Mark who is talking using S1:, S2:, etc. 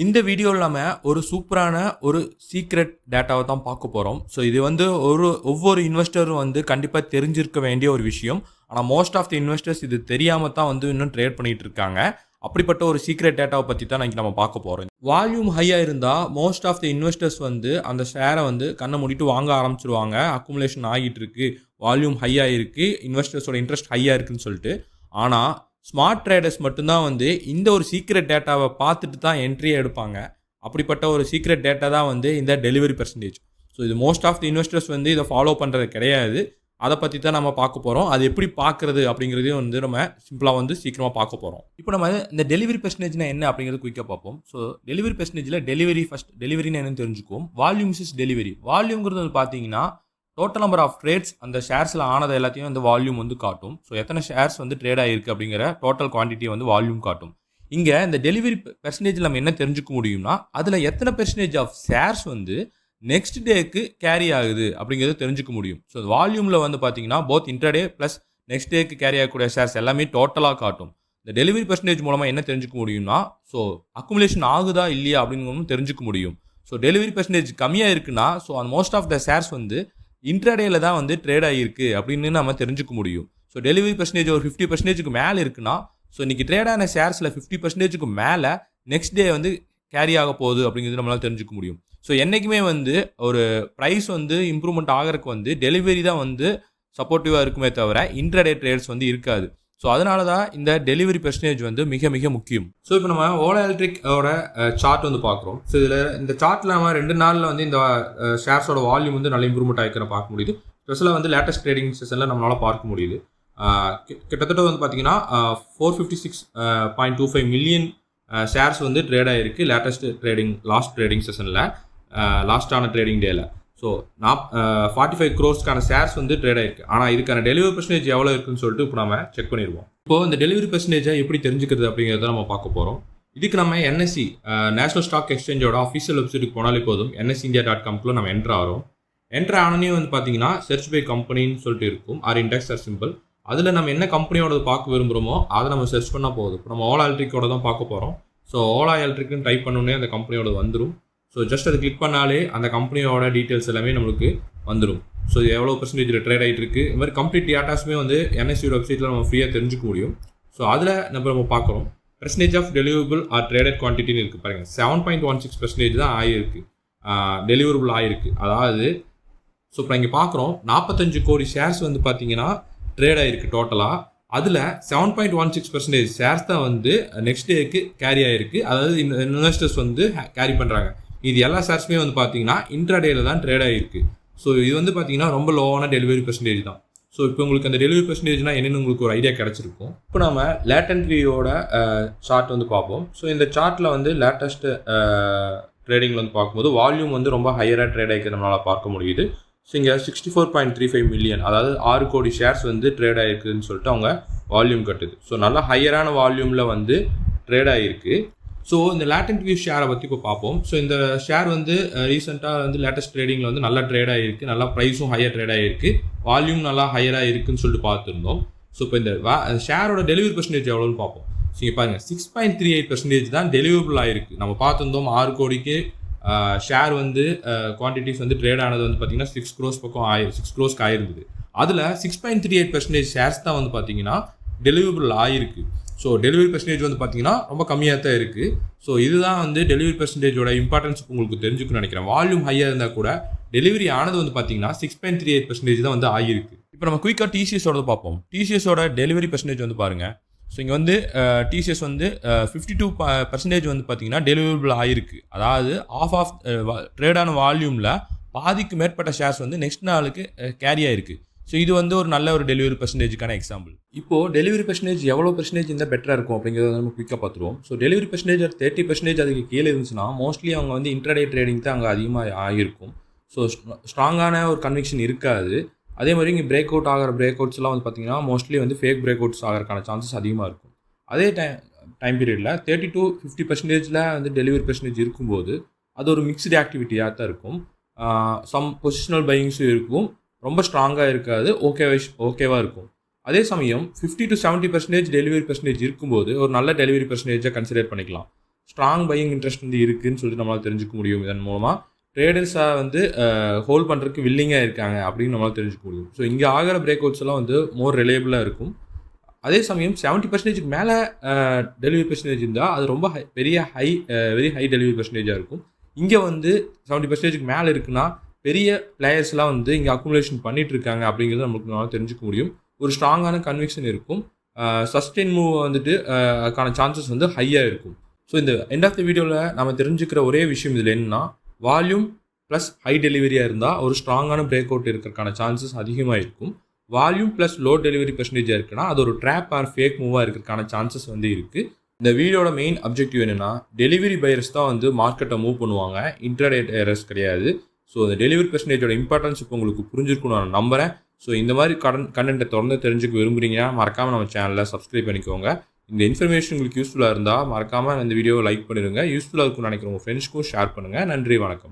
S1: இந்த வீடியோவில் நம்ம ஒரு சூப்பரான ஒரு சீக்ரெட் டேட்டாவை தான் பார்க்க போகிறோம். ஸோ இது வந்து ஒவ்வொரு இன்வெஸ்டரும் வந்து கண்டிப்பாக தெரிஞ்சிருக்க வேண்டிய ஒரு விஷயம். ஆனால் மோஸ்ட் ஆஃப் தி இன்வெஸ்டர்ஸ் இது தெரியாமல் தான் வந்து இன்னும் ட்ரேட் பண்ணிட்டு இருக்காங்க. அப்படிப்பட்ட ஒரு சீக்ரெட் டேட்டாவை பற்றி தான் இன்னைக்கு நம்ம பார்க்க போகிறோம். வால்யூம் ஹையாக இருந்தால் மோஸ்ட் ஆஃப் தி இன்வெஸ்டர்ஸ் வந்து அந்த ஷேரை வந்து கண்ணை மூடிட்டு வாங்க ஆரம்பிச்சிருவாங்க. அக்குமுலேஷன் ஆகிட்டு இருக்கு, வால்யூம் ஹையாக இருக்குது, இன்வெஸ்டர்ஸோட இன்ட்ரெஸ்ட் ஹையாக இருக்குன்னு சொல்லிட்டு. ஆனால் ஸ்மார்ட் ட்ரேடர்ஸ் மட்டும்தான் வந்து இந்த ஒரு சீக்ரெட் டேட்டாவை பார்த்துட்டு தான் என்ட்ரியே எடுப்பாங்க. அப்படிப்பட்ட ஒரு சீக்ரெட் டேட்டா தான் வந்து இந்த டெலிவரி பெர்சன்டேஜ். ஸோ இது மோஸ்ட் ஆஃப் தி இன்வெஸ்டர்ஸ் வந்து இதை ஃபாலோ பண்ணுறது கிடையாது. அதை பற்றி தான் நம்ம பார்க்க போகிறோம். அது எப்படி பார்க்குறது அப்படிங்கிறதையும் வந்து நம்ம சிம்பிளாக வந்து சீக்கிரமாக பார்க்க போகிறோம். இப்போ நம்ம இந்த டெலிவரி பெர்சன்டேஜ்னா என்ன அப்படிங்கிறது குயிக்காக பார்ப்போம். ஸோ டெலிவரி பெர்சன்டேஜில் டெலிவரின்னு என்னன்னு தெரிஞ்சுக்குவோம். Volumes is delivery. வால்யூம்ங்கிறது வந்து பார்த்தீங்கன்னா டோட்டல் நம்பர் ஆஃப் ட்ரேட்ஸ் அந்த ஷேர்ஸில் ஆனது எல்லாத்தையும் வந்து வால்யூம் வந்து காட்டும். ஸோ எத்தனை ஷேர்ஸ் வந்து ட்ரேட் ஆகிருக்கு அப்படிங்கிற டோட்டல் குவான்டிட்டியை வந்து வால்யூம் காட்டும். இங்கே இந்த டெலிவரி பெர்சன்டேஜில் நம்ம என்ன தெரிஞ்சுக்க முடியும்னா, அதில் எத்தனை பெர்சன்டேஜ் ஆஃப் ஷேர்ஸ் வந்து நெக்ஸ்ட் டேக்கு கேரி ஆகுது அப்படிங்கிறது தெரிஞ்சுக்க முடியும். ஸோ வால்யூமில் வந்து பார்த்தீங்கன்னா போத் இன்ட்ராடே ப்ளஸ் நெக்ஸ்ட் டேக்கு கேரி ஆகக்கூடிய ஷேர்ஸ் எல்லாமே டோட்டலாக காட்டும். இந்த டெலிவரி பெர்சன்டேஜ் மூலமாக என்ன தெரிஞ்சுக்க முடியும்னா, ஸோ அக்குமுலேஷன் ஆகுதா இல்லையா அப்படிங்கிறது தெரிஞ்சுக்க முடியும். ஸோ டெலிவரி பெர்சன்டேஜ் கம்மியாக இருக்குன்னா, ஸோ அந்த மோஸ்ட் ஆஃப் த ஷேர்ஸ் வந்து இன்ட்ராடேல தான் வந்து ட்ரேட் ஆகிருக்கு அப்படின்னு நம்ம தெரிஞ்சுக்க முடியும். ஸோ டெலிவரி பெர்சன்டேஜ் ஒரு 50% மேலே இருக்குன்னா, ஸோ இன்றைக்கி ட்ரேட் ஆன ஷேர்ஸில் 50% மேலே நெக்ஸ்ட் டே வந்து கேரி ஆக போகுது அப்படிங்கிறது நம்மளால் தெரிஞ்சுக்க முடியும். ஸோ என்றைக்குமே வந்து ஒரு ப்ரைஸ் வந்து இம்ப்ரூவ்மெண்ட் ஆகிறதுக்கு வந்து டெலிவரி தான் வந்து சப்போர்ட்டிவாக இருக்குமே தவிர இன்ட்ராடே ட்ரேட்ஸ் வந்து இருக்காது. ஸோ அதனால தான் இந்த டெலிவரி பெர்சன்டேஜ் வந்து மிக மிக முக்கியம். ஸோ இப்போ நம்ம ஓலா எலக்ட்ரிக்கோட சார்ட் வந்து பார்க்குறோம். ஸோ இதில் இந்த சார்ட்டில் நம்ம 2 நாளில் வந்து இந்த ஷேர்ஸோட வால்யூம் வந்து நல்ல இம்ப்ரூவ்மெண்ட் ஆகிக்கிற பார்க்க முடியுது. ஸ்பெஷலாக வந்து லேட்டஸ்ட் ட்ரேடிங் செஷனில் நம்மளால் பார்க்க முடியுது. கிட்டத்தட்ட வந்து பார்த்தீங்கன்னா 456.25 மில்லியன் ஷேர்ஸ் வந்து ட்ரேட் ஆகிருக்கு லேட்டஸ்ட் லாஸ்ட் ட்ரேடிங் செஷனில், லாஸ்டான ட்ரேடிங் டேல. ஸோ 45 crores ஷேர்ஸ் வந்து ட்ரேட் ஆயிருக்கு. ஆனால் இதுக்கான டெலிவரி பெர்சன்டேஜ் எவ்வளோ இருக்குன்னு சொல்லிட்டு இப்போ நம்ம செக் பண்ணிடுவோம். இப்போ இந்த டெலிவரி பெர்சன்டேஜை எப்படி தெரிஞ்சுக்கிறது அப்படிங்கிறத நம்ம பார்க்க போகிறோம். இதுக்கு நம்ம NSE நேஷனல் ஸ்டாக் எக்ஸ்சேஞ்சோட அஃபிஷியல் வெப்சைட்டுக்கு போனாலே போதும். NSeindia.com நம்ம என்ட்ரு ஆகிறோம். என்ட்ரு ஆனோடனே வந்து பார்த்தீங்கன்னா சர்ச் பை கம்பெனின்னு சொல்லிட்டு இருக்கும், ஆர் இண்டெக்ஸ் ஆர் சிம்பிள். அதில் நம்ம என்ன கம்பெனியோட பார்க்க விரும்புகிறோமோ அதை நம்ம சர்ச் பண்ணால் போதும். இப்போ நம்ம ஓலா எலக்ட்ரிக்கோட தான் பார்க்க போகிறோம். ஸோ ஓலா எலக்ட்ரிக்னு டைப் பண்ணோடனே அந்த கம்பெனியோட வந்துடும். ஸோ ஜஸ்ட் அதை கிளிக் பண்ணாலே அந்த கம்பெனியோட டீட்டெயில்ஸ் எல்லாமே நம்மளுக்கு வந்துடும். ஸோ இது எவ்வளோ பெர்சன்டேஜில் ட்ரேட் ஆகிட்டு இருக்குது, இது மாதிரி கம்ப்ளீட் டேட்டாஸுமே வந்து NSE வெப்சைட்டில் நம்ம ஃப்ரீயாக தெரிஞ்சுக்க முடியும். ஸோ அதில் நம்ம பார்க்குறோம் percentage of deliverable are traded குவான்டிட்டின்னு இருக்குது பாருங்கள். 7.16% தான் ஆகிருக்கு, டெலிவரபிள் ஆகிருக்கு. அதாவது ஸோ இப்போ இங்கே பார்க்குறோம் 45 கோடி ஷேர்ஸ் வந்து பார்த்தீங்கன்னா ட்ரேட் ஆகிருக்கு டோட்டலாக. அதில் 7.16% ஷேர்ஸ் தான் வந்து நெக்ஸ்ட் டேக்கு கேரி ஆகிருக்கு. அதாவது இன்வெஸ்டர்ஸ் வந்து கேரி பண்ணுறாங்க. இது எல்லா ஷேர்ஸுமே வந்து பார்த்தீங்கன்னா இன்ட்ராடேல தான் ட்ரேட் ஆகிருக்கு. ஸோ இது வந்து பார்த்தீங்கன்னா ரொம்ப லோவான டெலிவரி பெர்சன்டேஜ் தான். ஸோ இப்போ உங்களுக்கு அந்த டெலிவரி பெர்சன்டேஜ்னா என்னென்னு உங்களுக்கு ஒரு ஐடியா கிடச்சிருக்கும். இப்போ நம்ம லேட்டன்ட்ரியோட சார்ட் வந்து பார்ப்போம். ஸோ இந்த சார்ட்டில் வந்து லேட்டஸ்ட் ட்ரேடிங்கில் வந்து பார்க்கும்போது வால்யூம் வந்து ரொம்ப ஹையராக ட்ரேட் ஆகிருக்கு நம்மளால் பார்க்க முடியுது. ஸோ இங்கே 64.35 மில்லியன், அதாவது 6 கோடி ஷேர்ஸ் வந்து ட்ரேட் ஆகிருக்குன்னு சொல்லிட்டு அவங்க வால்யூம் கட்டுது. ஸோ நல்லா ஹையரான வால்யூமில் வந்து ட்ரேட் ஆகிருக்கு. ஸோ இந்த லேட்டன்ட் வியூ ஷேரை பற்றி இப்போ பார்ப்போம். ஸோ இந்த ஷேர் வந்து ரீசெண்டாக வந்து லேட்டஸ்ட் ட்ரேடிங்கில் வந்து நல்லா ட்ரேட் ஆகிருக்கு, நல்லா ப்ரைஸும் ஹையர் ட்ரேட் ஆகிருக்கு, வால்யூம் நல்லா ஹையராக இருக்குன்னு சொல்லிட்டு பார்த்துருந்தோம். ஸோ இப்போ இந்த ஷேரோட டெலிவரி பெர்சன்டேஜ் எவ்வளோன்னு பார்ப்போம். ஸோ இங்கே பாருங்கள் 6.38% தான் டெலிவரபிள் ஆகிருக்கு. நம்ம பார்த்துருந்தோம் 6 கோடிக்கு ஷேர் வந்து குவான்டிட்டிஸ் வந்து ட்ரேட் ஆனது வந்து பார்த்தீங்கன்னா 6 crores பக்கம் 6 crores ஆயிருந்தது. அதில் 6.38% ஷேர்ஸ் தான் வந்து பார்த்தீங்கன்னா டெலிவரபிள் ஆகிருக்கு. ஸோ டெலிவரி பெர்சன்டேஜ் வந்து பார்த்தீங்கன்னா ரொம்ப கம்மியாக தான் இருக்குது. ஸோ இதுதான் வந்து டெலிவரி பெர்சன்டேஜோட இம்பார்ட்டன்ஸ் உங்களுக்கு தெரிஞ்சுக்கணும்னு நினைக்கிறேன். வால்யூம் ஹையாக இருந்தால் கூட டெலிவரி ஆனது வந்து பார்த்தீங்கன்னா 6.38% தான் வந்து ஆகிருக்கு. இப்போ நம்ம குயிக்காக TCSோட பார்ப்போம். TCSோட டெலிவரி பெர்சன்டேஜ் வந்து பாருங்கள். ஸோ இங்கே வந்து TCS வந்து 52% வந்து பார்த்தீங்கன்னா டெலிவரபிள் ஆகிருக்கு. அதாவது ஆஃப் ட்ரேடான வால்யூமில் பாதிக்கு மேற்பட்ட ஷேர்ஸ் வந்து நெக்ஸ்ட் நாளுக்கு கேரி ஆகிருக்கு. ஸோ இது வந்து ஒரு நல்ல ஒரு டெலிவரி பெர்சன்டேஜுக்கான எக்ஸாம்பிள். இப்போது டெலிவரி பெர்சன்டேஜ் எவ்வளோ பெர்சன்டேஜ் இருந்தால் பெட்டராக இருக்கும் அப்படிங்கிறத நம்ம குயிக்காக பார்த்துருவோம். ஸோ டெலிவரி பெர்சன்டேஜ் 30% அதுக்கு கீழே இருந்துச்சுன்னா மோஸ்ட்லி அவங்க வந்து இன்ட்ராடே ட்ரேடிங் தான் அங்கே அதிகமாக ஆகிருக்கும். ஸோ ஸ்ட்ராங்கான ஒரு கன்விக்ஷன் இருக்காது. அதே மாதிரி இங்கே பிரேக் அவுட் ஆகிற பிரேக் அவுட்ஸ்லாம் வந்து பார்த்தீங்கன்னா மோஸ்ட்லி வந்து ஃபேக் பிரேக் அவுட்ஸ் ஆகிறதுக்கான சான்சஸ் அதிகமாக இருக்கும். அதே டைம் பீரியடில் 30 to 50% வந்து டெலிவரி பெர்சன்டேஜ் இருக்கும்போது அது ஒரு மிக்ஸ்டு ஆக்டிவிட்டியாக தான் இருக்கும். சம் பொசிஷனல் பையிங்ஸும் இருக்கும், ரொம்ப ஸ்ட்ராங்காக இருக்காது, ஓகேவாக இருக்கும். அதே சமயம் 50 to 70% டெலிவரி பெர்சன்டேஜ் இருக்கும்போது ஒரு நல்ல டெலிவரி பெர்சன்டேஜை கன்சிடர் பண்ணிக்கலாம். ஸ்ட்ராங் பையிங் இன்ட்ரெஸ்ட் வந்து இருக்குதுன்னு சொல்லிட்டு நம்மளால் தெரிஞ்சுக்க முடியும். இதன் மூலமாக ட்ரேடர்ஸாக வந்து ஹோல்ட் பண்ணுறதுக்கு வில்லிங்காக இருக்காங்க அப்படின்னு நம்மளால் தெரிஞ்சுக்க முடியும். ஸோ இங்கே ஆகிற பிரேக் அவுட்ஸ் எல்லாம் வந்து மோர் ரிலையபிளாக இருக்கும். அதே சமயம் 70% மேலே டெலிவரி பெர்சன்டேஜ் இருந்தால் அது ரொம்ப வெரி ஹை டெலிவரி பெர்சன்டேஜாக இருக்கும். இங்கே வந்து 70% மேலே இருக்குன்னா பெரிய பிளேயர்ஸ்லாம் வந்து இங்கே அக்குமுலேஷன் பண்ணிட்டு இருக்காங்க அப்படிங்கிறது நம்மளால் தெரிஞ்சுக்க முடியும். ஒரு ஸ்ட்ராங்கான கன்விக்ஷன் இருக்கும். சஸ்டெயின் மூவ் வந்துட்டு அதுக்கான சான்சஸ் வந்து ஹையாக இருக்கும். ஸோ இந்த எண்ட் ஆஃப் த வீடியோவில் நம்ம தெரிஞ்சுக்கிற ஒரே விஷயம் இதில் என்னன்னா, வால்யூம் ப்ளஸ் ஹை டெலிவரியாக இருந்தால் ஒரு ஸ்ட்ராங்கான பிரேக் அவுட் இருக்கிறதுக்கான சான்சஸ் அதிகமாக இருக்கும். வால்யூம் ப்ளஸ் லோ டெலிவரி பெர்சன்டேஜாக இருக்குன்னா அது ஒரு ட்ராப் ஆர் ஃபேக் மூவாக இருக்கிறதுக்கான சான்சஸ் வந்து இருக்குது. இந்த வீடியோட மெயின் அப்ஜெக்டிவ் என்னென்னா, டெலிவரி பையர்ஸ் தான் வந்து மார்க்கெட்டை மூவ் பண்ணுவாங்க, இன்ட்ராடே ட்ரேடர்ஸ் கிடையாது. ஸோ இந்த டெலிவரி பெர்சன்டேஜோட இம்பார்ட்டன்ஸ் இப்போ உங்களுக்கு புரிஞ்சிருக்கும்னு நான் நம்புகிறேன். ஸோ இந்த மாதிரி கண்டென்ட்டை தொடர்ந்து தெரிஞ்சுக்க விரும்புகிறீங்கன்னா மறக்காமல் நம்ம சேனலை சப்ஸ்கிரைப் பண்ணிக்கோங்க. இந்த இன்ஃபர்மேஷன் உங்களுக்கு யூஸ்ஃபுல்லாக இருந்தால் மறக்காமல் இந்த வீடியோவை லைக் பண்ணிடுங்க. யூஸ்ஃபுல்லாக இருக்கும்னு நினைக்கிறவங்க ஃப்ரெண்ட்ஸ்க்கும் ஷேர் பண்ணுங்கள். நன்றி, வணக்கம்.